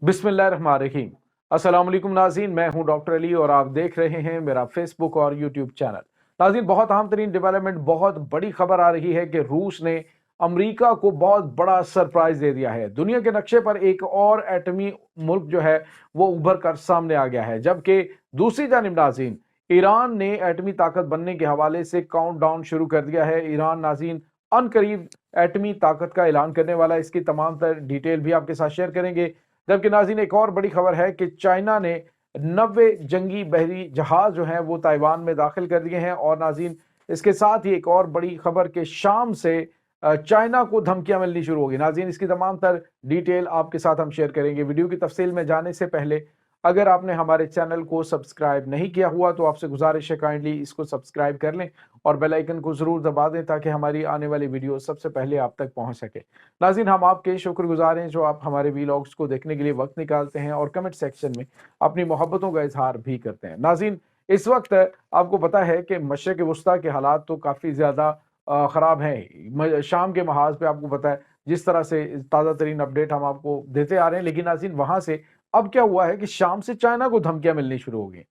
बिस्मिल्लाहिर्रहमानिर्रहीम। अस्सलाम वालेकुम नाज़रीन, मैं हूं डॉक्टर अली और आप देख रहे हैं मेरा फेसबुक और यूट्यूब चैनल। नाज़रीन, बहुत अहम तरीन डेवलपमेंट, बहुत बड़ी खबर आ रही है कि रूस ने अमेरिका को बहुत बड़ा सरप्राइज दे दिया है। दुनिया के नक्शे पर एक और एटमी मुल्क जो है वो उभर कर सामने आ गया है, जबकि दूसरी जानिब नाज़रीन ईरान ने एटमी ताकत बनने के हवाले से काउंटडाउन शुरू कर दिया है। ईरान नाज़रीन अनकरीब एटमी ताकत का ऐलान करने वाला है। इसकी तमाम तर डिटेल भी आपके साथ शेयर करेंगे। जबकि नाज़रीन एक और बड़ी खबर है कि चाइना ने 90 जंगी बहरी जहाज जो हैं वो ताइवान में दाखिल कर दिए हैं। और नाज़रीन इसके साथ ही एक और बड़ी खबर कि शाम से चाइना को धमकियां मिलनी शुरू होगी। नाज़रीन इसकी तमाम तर डिटेल आपके साथ हम शेयर करेंगे। वीडियो की तफसील में जाने से पहले अगर आपने हमारे चैनल को सब्सक्राइब नहीं किया हुआ तो आपसे गुजारिश है काइंडली इसको सब्सक्राइब कर लें और बेल आइकन को ज़रूर दबा दें ताकि हमारी आने वाली वीडियो सबसे पहले आप तक पहुंच सके। नाज़रीन हम आपके शुक्रगुजार हैं जो आप हमारे वीलॉग्स को देखने के लिए वक्त निकालते हैं और कमेंट सेक्शन में अपनी मोहब्बतों का इजहार भी करते हैं। नाज़रीन इस वक्त आपको पता है कि मशरिक़ वस्ता के हालात तो काफ़ी ज़्यादा ख़राब हैं। शाम के महाज पे आपको पता है जिस तरह से ताज़ा तरीन अपडेट हम आपको देते आ रहे हैं, लेकिन नाज़रीन वहाँ से अब क्या हुआ है कि शाम से चाइना को धमकियां मिलनी शुरू हो गई।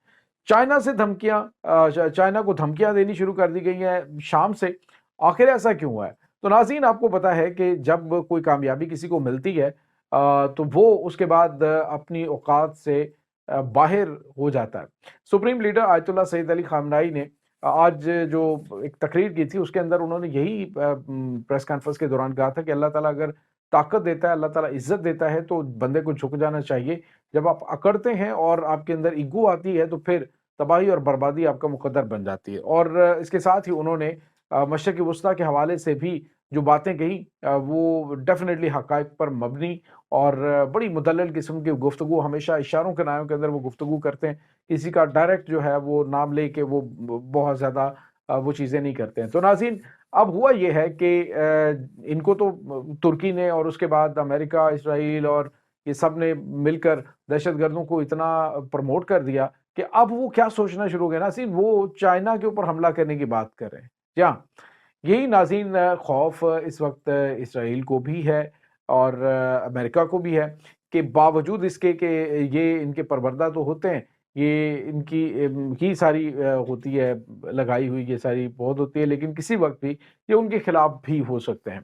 चाइना को धमकियां देनी शुरू कर दी गई हैं शाम से। आखिर ऐसा क्यों हुआ है? तो नाज़रीन आपको पता है कि जब कोई कामयाबी किसी को मिलती है तो वो उसके बाद अपनी औकात से बाहर हो जाता है। Supreme leader Ayatollah Sayyid Ali Khamenei ने आज जो एक तकरीर की थी उसके अंदर उन्होंने यही प्रेस कॉन्फ्रेंस के दौरान कहा था कि अल्लाह ताला अगर ताकत देता है, अल्लाह ताला इज्जत देता है तो बंदे को झुक जाना चाहिए। जब आप अकड़ते हैं और आपके अंदर ईगो आती है तो फिर तबाही और बर्बादी आपका मुकद्दर बन जाती है। और इसके साथ ही उन्होंने मशरिक़ वस्ता के हवाले से भी जो बातें कही वो डेफिनेटली हक़ाइक़ पर मबनी और बड़ी मुदल्लल किस्म की गुफ्तगू, हमेशा इशारों के नाम के अंदर वो गुफ्तगू करते हैं। किसी का डायरेक्ट जो है वो नाम लेके वो बहुत ज़्यादा वो चीज़ें नहीं करते हैं। तो नाज़रीन अब हुआ ये है कि इनको तो तुर्की ने और उसके बाद अमेरिका, इसराइल और ये सब ने मिलकर दहशतगर्दों को इतना प्रमोट कर दिया कि अब वो क्या सोचना शुरू हो गए नाज़रीन, वो चाइना के ऊपर हमला करने की बात कर रहे हैं। जी हाँ, यही नाज़रीन खौफ इस वक्त इसराइल को भी है और अमेरिका को भी है कि बावजूद इसके कि ये इनके परवरदा तो होते हैं, ये इनकी ही सारी होती है लगाई हुई, ये सारी बहुत होती है, लेकिन किसी वक्त भी ये उनके खिलाफ भी हो सकते हैं।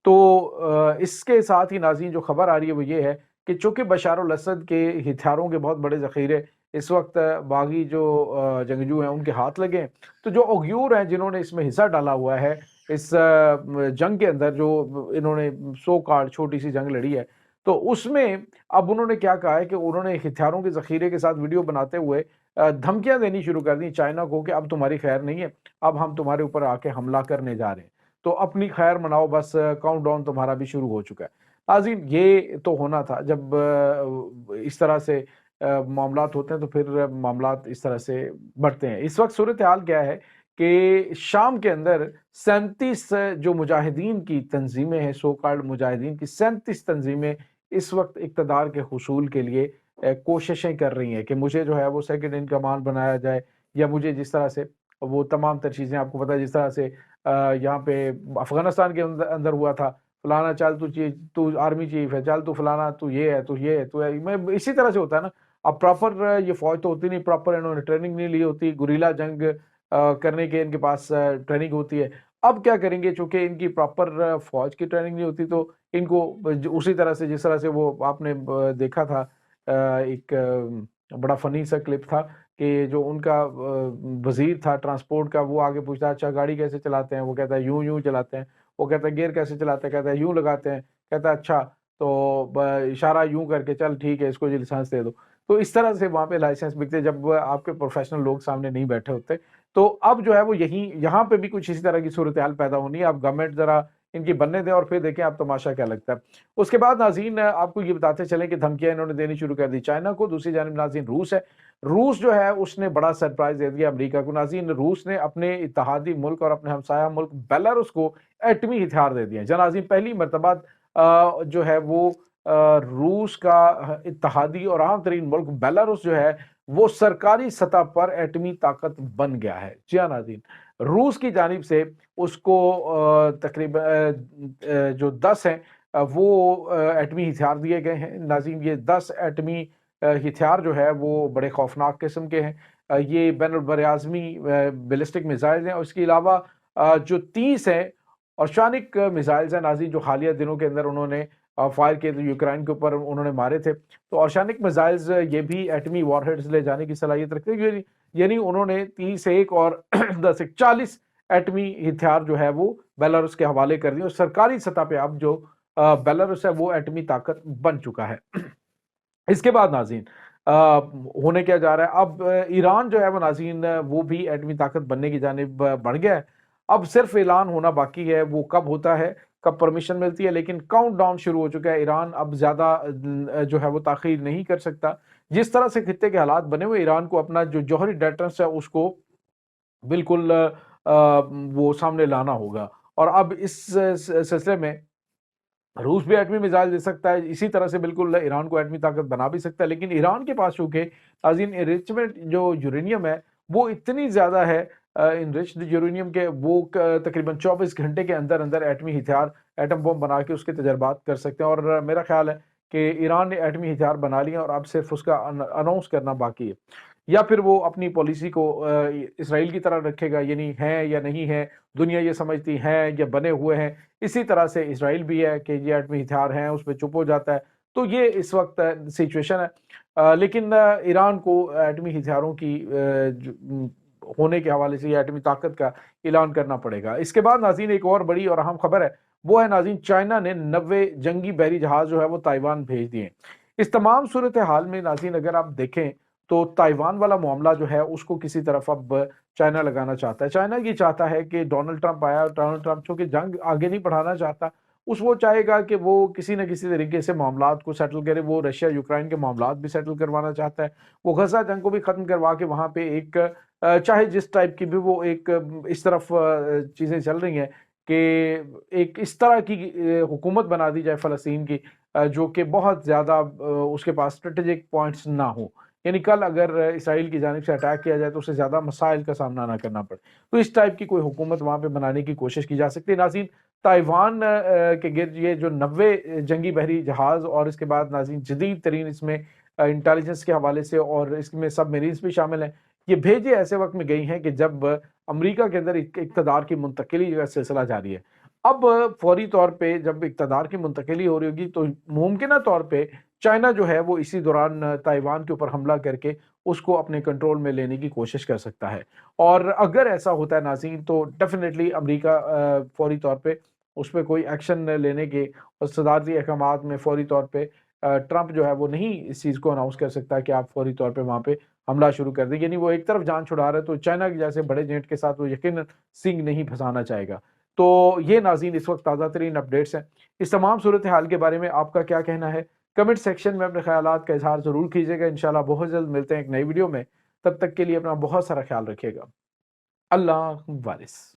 तो इसके साथ ही नाज़रीन जो खबर आ रही है वो ये है कि चूंकि बशार अल असद के हथियारों के बहुत बड़े ज़ख़ीरे इस वक्त बागी जो जंगजू हैं उनके हाथ लगे हैं, तो जो उग़यूर हैं जिन्होंने इसमें हिस्सा डाला हुआ है इस जंग के अंदर, जो इन्होंने सो कॉल्ड छोटी सी जंग लड़ी है, तो उसमें अब उन्होंने क्या कहा है कि उन्होंने हथियारों के ज़ख़ीरे के साथ वीडियो बनाते हुए धमकियां देनी शुरू कर दी चाइना को कि अब तुम्हारी खैर नहीं है, अब हम तुम्हारे ऊपर आके हमला करने जा रहे हैं, तो अपनी खैर मनाओ, बस काउंटडाउन तुम्हारा भी शुरू हो चुका है। नाज़रीन ये तो होना था, जब इस तरह से मामलात होते हैं तो फिर मामलात इस तरह से बढ़ते हैं। इस वक्त सूरत हाल क्या है कि शाम के अंदर 37 जो मुजाहिदीन की तंजीमें हैं, सो कॉल्ड मुजाहिदीन की 37 तंजीमें इस वक्त इक़्तिदार के हुसूल के लिए कोशिशें कर रही हैं कि मुझे जो है वो सेकंड इन कमांड बनाया जाए, या मुझे जिस तरह से वो तमाम तर चीज़ें आपको पता है जिस तरह से यहाँ पे अफ़गानिस्तान के अंदर हुआ था, फलाना चल तू आर्मी चीफ है, चल तू फलाना, तू ये है, तू ये है, तू है। मैं इसी तरह से होता है ना। अब प्रॉपर ये फ़ौज तो होती नहीं, प्रॉपर इन्होंने ट्रेनिंग नहीं ली होती, गुरिल्ला जंग करने के इनके पास ट्रेनिंग होती है। अब क्या करेंगे, चूँकि इनकी प्रॉपर फ़ौज की ट्रेनिंग नहीं होती तो इनको उसी तरह से जिस तरह से वो आपने देखा था एक बड़ा फ़नी सा क्लिप था कि जो उनका वज़ीर था ट्रांसपोर्ट का, वो आगे पूछता है अच्छा गाड़ी कैसे चलाते हैं? वो कहता है यूँ-यूँ चलाते हैं। वो कहता है गियर कैसे चलाते हैं? कहता है यूँ लगाते हैं। कहता है अच्छा, तो इशारा यूँ करके चल ठीक है इसको ये लाइसेंस दे दो। तो इस तरह से वहाँ पे लाइसेंस बिकते जब आपके प्रोफेशनल लोग सामने नहीं बैठे होते। तो अब जो है वो यहीं यहाँ पे भी कुछ इसी तरह की सूरत-हाल पैदा होनी है। अब गवर्नमेंट ज़रा इनकी बनने दें और फिर देखें अब तमाशा क्या लगता है। उसके बाद नाज़रीन आपको ये बताते चलें कि धमकियाँ इन्होंने देनी शुरू कर दी चाइना को। दूसरी जानिब नाज़रीन रूस है। रूस जो है उसने बड़ा सरप्राइज़ दे दिया अमेरिका को। नाज़रीन रूस ने अपने इत्तेहादी मुल्क और अपने हमसाया मुल्क बेलारूस को एटमी हथियार दे दिए हैं। नाज़रीन पहली मर्तबा जो है वो रूस का इत्तेहादी और अहम तरीन मुल्क बेलारूस जो है वो सरकारी सतह पर एटमी ताकत बन गया है। जी हाँ नाज़रीन, रूस की जानिब से उसको तकरीबन जो 10 हैं وہ ایٹمی ہتھیار دیے گئے ہیں ناظرین۔ یہ 10 ایٹمی ہتھیار جو ہے وہ بڑے خوفناک قسم کے ہیں۔ یہ بین البراعظمی بیلسٹک میزائل ہیں، اور اس کے علاوہ جو 30 ہیں اورشانک میزائلز ہیں ناظرین، جو حالیہ دنوں کے اندر انہوں نے فائر کیے تھے، یوکرائن کے اوپر انہوں نے مارے تھے۔ تو اورشانک میزائلز یہ بھی ایٹمی وار ہیڈز لے جانے کی صلاحیت رکھتے ہیں، یعنی انہوں نے 30 ایک اور 10 ایک 40 ایٹمی ہتھیار جو ہے وہ بیلاروس کے حوالے کر دیے، اور سرکاری سطح پہ اب جو بیلاروس ہے وہ ایٹمی طاقت بن چکا ہے۔ اس کے بعد ناظرین ہونے کیا جا رہا ہے، اب ایران جو ہے وہ ناظرین وہ بھی ایٹمی طاقت بننے کی جانب بڑھ گیا ہے۔ اب صرف اعلان ہونا باقی ہے، وہ کب ہوتا ہے، کب پرمیشن ملتی ہے، لیکن کاؤنٹ ڈاؤن شروع ہو چکا ہے۔ ایران اب زیادہ جو ہے وہ تاخیر نہیں کر سکتا۔ جس طرح سے خطے کے حالات بنے ہوئے، ایران کو اپنا جو جوہری ڈیٹرنس ہے اس کو بالکل وہ سامنے لانا ہوگا، اور اب اس سلسلے میں روس بھی ایٹمی میزائل دے سکتا ہے، اسی طرح سے بالکل ایران کو ایٹمی طاقت بنا بھی سکتا ہے، لیکن ایران کے پاس چونکہ انریچمنٹ جو یورینیم ہے وہ اتنی زیادہ ہے، انریچڈ یورینیم کے، وہ تقریباً 24 گھنٹے کے اندر اندر ایٹمی ہتھیار، ایٹم بم بنا کے اس کے تجربات کر سکتے ہیں، اور میرا خیال ہے کہ ایران نے ایٹمی ہتھیار بنا لیے اور اب صرف اس کا اناؤنس کرنا باقی ہے، یا پھر وہ اپنی پالیسی کو اسرائیل کی طرح رکھے گا، یعنی ہے یا نہیں ہے، دنیا یہ سمجھتی ہے یا بنے ہوئے ہیں، اسی طرح سے اسرائیل بھی ہے کہ یہ ایٹمی ہتھیار ہیں، اس پہ چپ ہو جاتا ہے۔ تو یہ اس وقت سچویشن ہے، لیکن ایران کو ایٹمی ہتھیاروں کی ہونے کے حوالے سے یہ ایٹمی طاقت کا اعلان کرنا پڑے گا۔ اس کے بعد ناظرین ایک اور بڑی اور اہم خبر ہے، وہ ہے ناظرین چائنا نے 90 جنگی بحری جہاز جو ہے وہ تائیوان بھیج دیے۔ اس تمام صورتحال میں ناظرین اگر آپ دیکھیں تو تائیوان والا معاملہ جو ہے اس کو کسی طرف اب چائنا لگانا چاہتا ہے۔ چائنا یہ چاہتا ہے کہ ڈونلڈ ٹرمپ آیا، ڈونلڈ ٹرمپ چونکہ جنگ آگے نہیں بڑھانا چاہتا، وہ چاہے گا کہ وہ کسی نہ کسی طریقے سے معاملات کو سیٹل کرے۔ وہ رشیا یوکرائن کے معاملات بھی سیٹل کروانا چاہتا ہے، وہ غزہ جنگ کو بھی ختم کروا کے وہاں پہ ایک چاہے جس ٹائپ کی بھی وہ ایک اس طرف چیزیں چل رہی ہیں کہ ایک اس طرح کی حکومت بنا دی جائے فلسطین کی جو کہ بہت زیادہ اس کے پاس اسٹریٹجک پوائنٹس نہ ہوں، یعنی کل اگر اسرائیل کی جانب سے اٹیک کیا جائے تو اسے زیادہ مسائل کا سامنا نہ کرنا پڑے، تو اس ٹائپ کی کوئی حکومت وہاں پہ بنانے کی کوشش کی جا سکتی ہے۔ ناظرین تائیوان کے گرد یہ جو 90 جنگی بحری جہاز، اور اس کے بعد ناظرین جدید ترین اس میں انٹیلیجنس کے حوالے سے، اور اس میں سب میرینز بھی شامل ہیں، یہ بھیجے ایسے وقت میں گئی ہیں کہ جب امریکہ کے اندر اقتدار کی منتقلی کا سلسلہ جاری ہے۔ اب فوری طور پہ جب اقتدار کی منتقلی ہو رہی ہوگی تو ممکنہ طور پہ چائنا جو ہے وہ اسی دوران تائیوان کے اوپر حملہ کر کے اس کو اپنے کنٹرول میں لینے کی کوشش کر سکتا ہے، اور اگر ایسا ہوتا ہے ناظرین تو ڈیفینیٹلی امریکہ فوری طور پہ اس پہ کوئی ایکشن لینے کے اور صدارتی احکامات میں فوری طور پہ ٹرمپ جو ہے وہ نہیں اس چیز کو اناؤنس کر سکتا کہ آپ فوری طور پہ وہاں پہ حملہ شروع کر دیں، یعنی وہ ایک طرف جان چھڑا رہا ہے تو چائنا کے جیسے بڑے جینٹ کے ساتھ وہ یقیناً سنگ نہیں پھنسانا چاہے گا۔ تو یہ ناظرین اس وقت تازہ ترین اپڈیٹس ہیں۔ اس تمام صورتحال کے بارے میں آپ کا کیا کہنا ہے؟ کمنٹ سیکشن میں اپنے خیالات کا اظہار ضرور کیجیے گا۔ انشاءاللہ بہت جلد ملتے ہیں ایک نئی ویڈیو میں، تب تک کے لیے اپنا بہت سارا خیال رکھیے گا۔ اللہ وارث۔